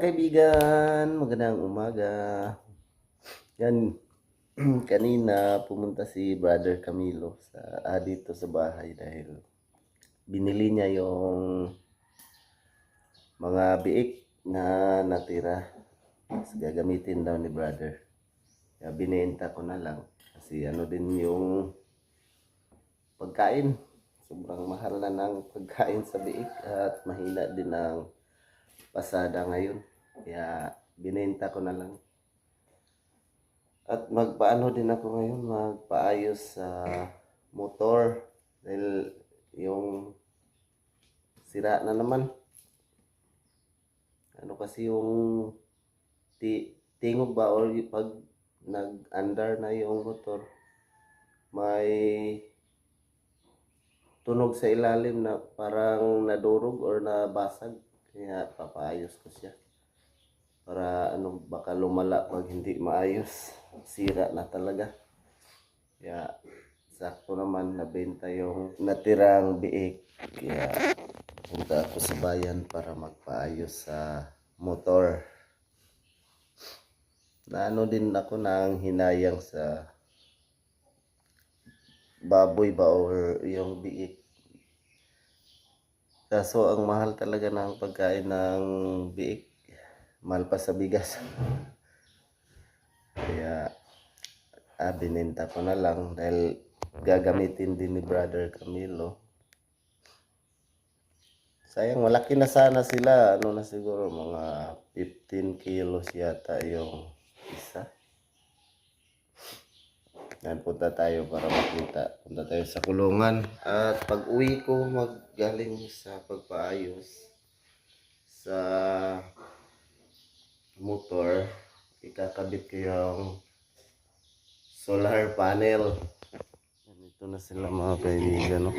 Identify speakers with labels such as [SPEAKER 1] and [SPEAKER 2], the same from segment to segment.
[SPEAKER 1] kaibigan, magandang umaga. Yan, kanina pumunta si Brother Camilo dito sa bahay dahil binili niya yung mga biik na natira. Tapos gagamitin daw ni Brother. Kaya binenta ko na lang kasi ano din yung pagkain. Sobrang mahal na ng pagkain sa biik at mahina din ang pasada ngayon. Kaya binenta ko na lang. At magpaano din ako ngayon, magpaayos sa motor dahil yung sira na naman. Ano kasi yung tingog ba or pag nag-andar na yung motor, may tunog sa ilalim na parang nadurog or nabasag. Kaya papaayos ko siya. Para baka lumala pag hindi maayos. Sira na talaga. Kaya sakto naman nabenta yung natirang biik. Kaya punta ako sa bayan para magpaayos sa motor. Naano din ako ng hinayang sa baboy ba or yung biik. Kaso ang mahal talaga ng pagkain ng biik. Mahal pa sa bigas. Kaya binenta ko na lang dahil gagamitin din ni Brother Camilo. Sayang, malaki na sana sila. Ano na siguro, mga 15 kilos yata yung isa. Yan, punta tayo para makita. Punta tayo sa kulungan. At pag uwi ko magaling sa pagpaayos sa motor, ikakabit ko yung solar panel. Ito na sila mga kaibigan, no?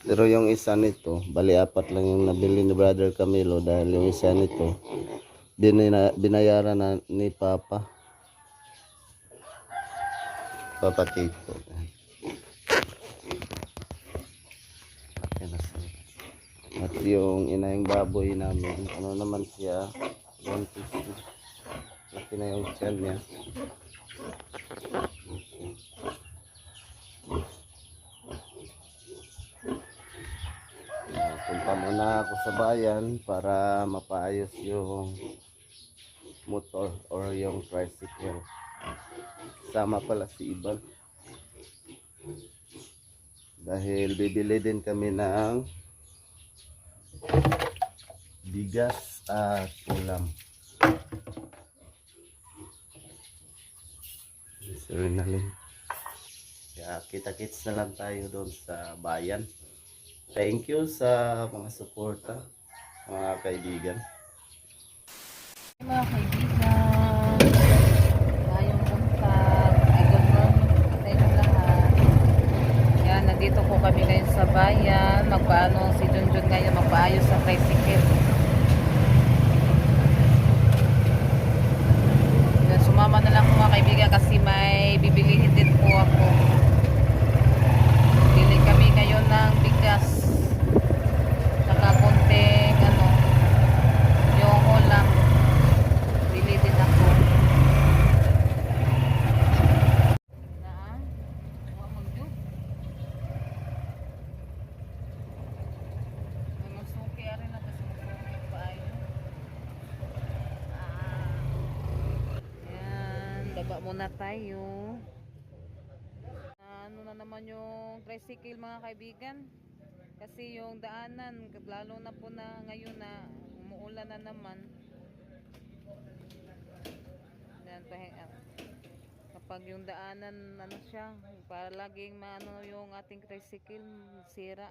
[SPEAKER 1] Pero yung isa nito, bali 4 lang yung nabili ni Brother Camilo dahil yung isa nito binayaran na ni Papa Tito. At yung inayang baboy namin, ano naman siya, 150. Laki na yung tiyan niya. Punta muna ako sa bayan para mapaayos yung motor or yung tricycle. Sama pala si Iban. Dahil bibili din kami ng bigas at ulam. Rinalin. Kaya kita-kits na lang tayo doon sa bayan. Thank you sa mga suporta, mga kaibigan.
[SPEAKER 2] Mga kaibigan, tayong punta. Good morning sa inyong lahat. Yan, nandito po kami ngayon sa bayan. Si Junjun ngayon magpaayos sa tricycle. Yan, sumama na lang po mga kaibigan kasi may bibilihin din po ako. Bili kami ngayon ng bigas. Saka konting yung ulam. Bili din ako. Baba muna tayo. Ano na naman yung tricycle mga kaibigan? Kasi yung daanan, lalo na po na ngayon na umuulan na naman. Kapag yung daanan siya, para laging maano yung ating tricycle, sira.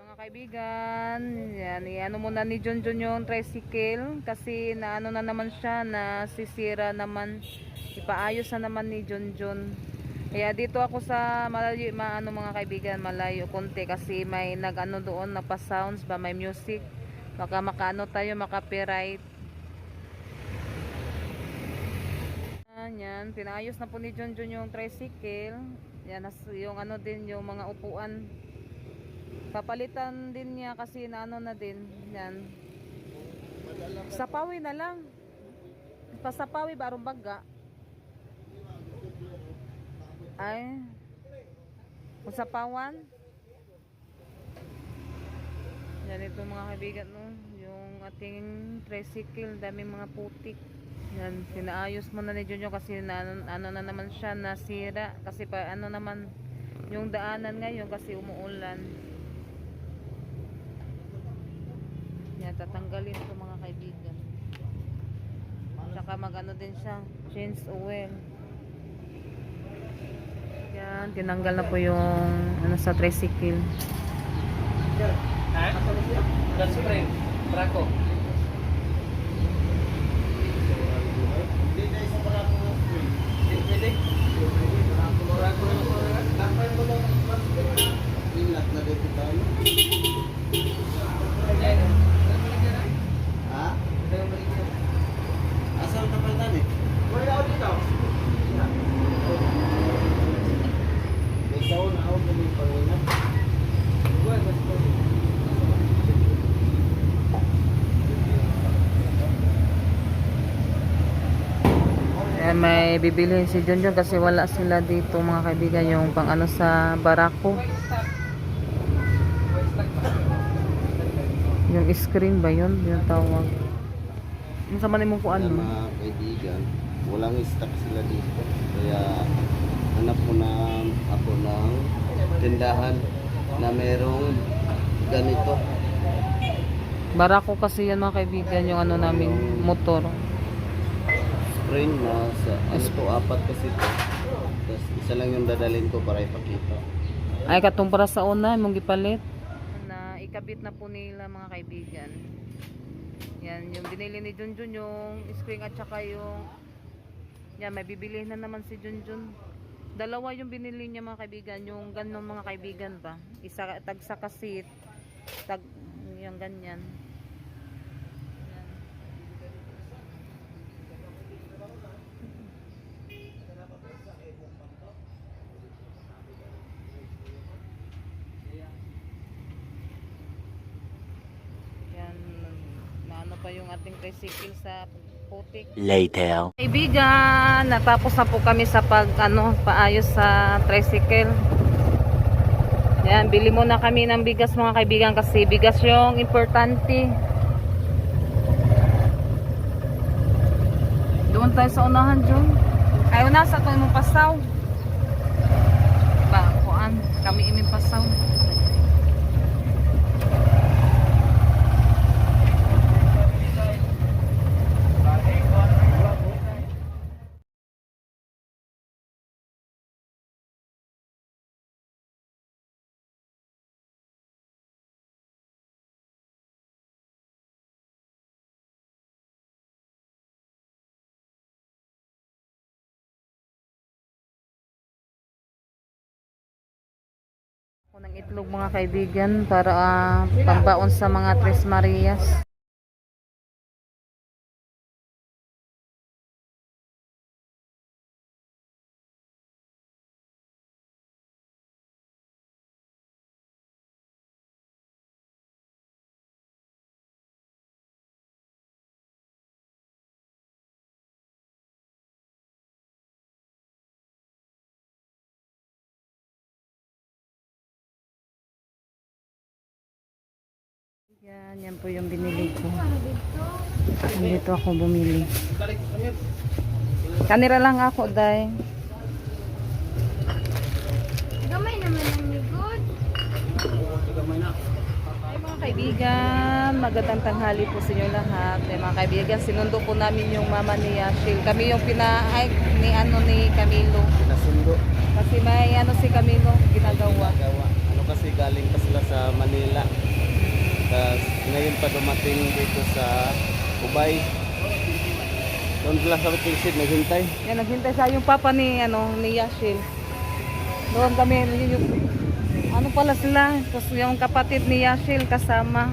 [SPEAKER 2] Mga kaibigan, yan, iano muna ni Junjun yung tricycle kasi naano na naman siya, nasisira naman, ipaayos na naman ni Junjun. Kaya dito ako sa malayo, mga kaibigan, malayo konti kasi may doon na pa sounds ba, may music, baka makaano tayo, maka-copyright. Yan, pinaayos na po ni Junjun yung tricycle. Yan, yung ano din, yung mga upuan. Papalitan din niya kasi na ano na din. Yan. Sapawi na lang. Pasapawi ba arong baga? Ay. Usapawan. Yan ito mga kaibigan no. Yung ating tricycle, daming mga putik. Yan, pinaayos mo na ni Junyo kasi ano na naman siya, nasira. Kasi pa ano naman yung daanan ngayon kasi umuulan. Yan, tatanggalin ito mga kaibigan. Tsaka magano din siya, change oil. Yan, tinanggal na po yung ano sa tricycle.
[SPEAKER 3] Ha? Gas spray. Braco.
[SPEAKER 1] Hindi na isa para po.
[SPEAKER 3] Pwede. Braco na po.
[SPEAKER 1] Kapay mo lang. Ilat na dito tayo. Ha? Asal kapalitan eh? Wala ako dito. May taon na ako kami panginan.
[SPEAKER 2] Eh, may bibilihin si Junjun kasi wala sila dito mga kaibigan yung pang ano sa barako. Yung screen ba yun? Yung tawag. Ano sa man mo ko
[SPEAKER 1] Kaya
[SPEAKER 2] ano?
[SPEAKER 1] mga kaibigan, walang stock sila dito. Kaya hanap ko na ako ng tindahan na merong ganito.
[SPEAKER 2] Barako kasi yan mga kaibigan yung ano namin motor.
[SPEAKER 1] Screen na sa ano to, apat kasi to. Tapos isa lang yung dadalhin ko para ipakita.
[SPEAKER 2] Ay katong para sa una mong gipalit na ikabit na po nila mga kaibigan. Yan yung binili ni Junjun yung screen at saka yung yan may bibili na naman si Junjun. Dalawa yung binili niya mga kaibigan, yung ganun mga kaibigan ba. Isa tag sa kasit, tag yung ganyan. Yan. Yan, naano pa yung ating tricycle sa putik.
[SPEAKER 4] Later.
[SPEAKER 2] Kaibigan, natapos na po kami sa paayos sa tricycle. Yan, bili muna kami ng bigas mga kaibigan kasi bigas yung importante. Doon tayo sa unahan, Jun. Ayaw na sa ito mong pasaw. Ba, kuan, kami iming pasaw. Ako ng itlog mga kaibigan para pambaon sa mga Tres Marias. Yan po yung binili ko. Dito ako bumili. Kanira lang ako, day.
[SPEAKER 5] Gamay naman ang ligod.
[SPEAKER 2] Ay mga kaibigan, magandang tanghali po sa inyo lahat. Ay mga kaibigan, sinundo po namin yung mama ni Yashil. Kami yung ni Camilo.
[SPEAKER 1] Pinasundo.
[SPEAKER 2] Kasi may si Camilo ginagawa.
[SPEAKER 1] Gawa. Ano kasi galing pa sila sa Manila. Tapos ngayon pa dumating dito sa Ubay. Doon sila sa Tingsid, naghintay.
[SPEAKER 2] Yan, naghintay sa yung papa ni Yashil. Doon kami yung ano pala sila, tapos yung kapatid ni Yashil kasama.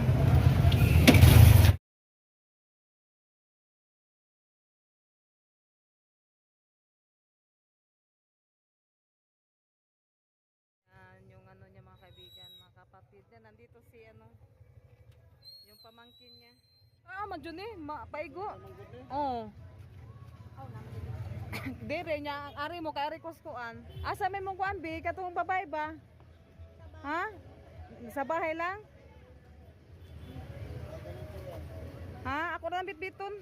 [SPEAKER 2] gilid niya. Nandito si ano, yung pamangkin niya. Ah, madyo ni, paigo. Oo. Dire niya, ang ari mo, kay ari kuskuan. Asa may mong kuan, bi, katong babae ba? Ha? Sa bahay lang? Ha? Ako na bitbiton.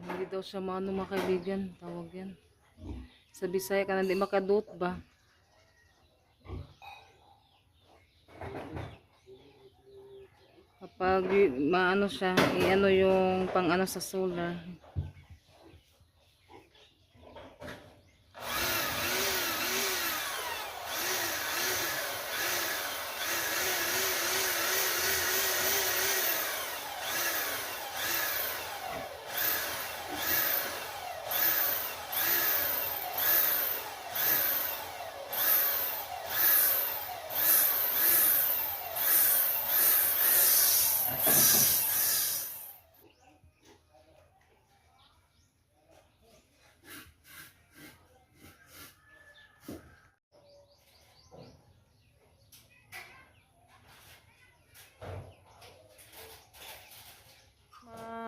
[SPEAKER 2] Hindi daw siya maano mga kaibigan. Tawag yan. Sa Bisaya ka na di makadot ba? Kapag maano siya, i-ano yung pang ano sa solar.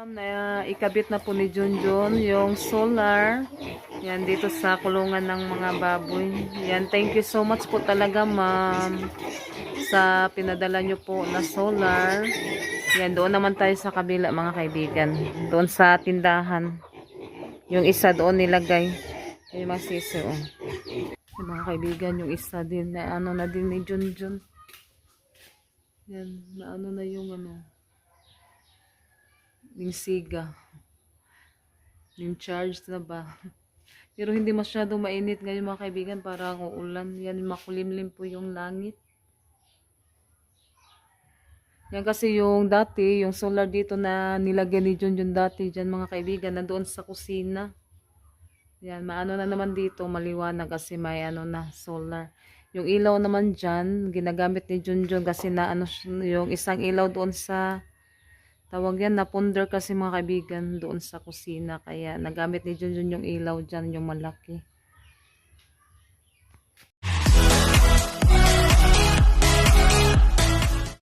[SPEAKER 2] Na ikabit na po ni Junjun yung solar. Yan dito sa kulungan ng mga baboy. Yan, thank you so much po talaga ma'am sa pinadala nyo po na solar. Yan, doon naman tayo sa kabila mga kaibigan. Doon sa tindahan. Yung isa doon nilagay. Yung mga sisi oh. Yung mga kaibigan, yung isa din na ano na din ni Junjun. Yan, na ano na yung ano. Yung siga. Yung charge na ba? Pero hindi masyadong mainit ngayon mga kaibigan. Parang uulan. Yan, makulimlim po yung langit. Yan kasi yung dati, yung solar dito na nilagay ni Junjun dati dyan mga kaibigan. Nandoon sa kusina. Yan, maano na naman dito. Maliwanag kasi may ano na solar. Yung ilaw naman dyan, ginagamit ni Junjun kasi na ano, yung isang ilaw doon sa tawag yan, naponder kasi mga kaibigan doon sa kusina. Kaya nagamit ni Junjun yung ilaw dyan, yung malaki.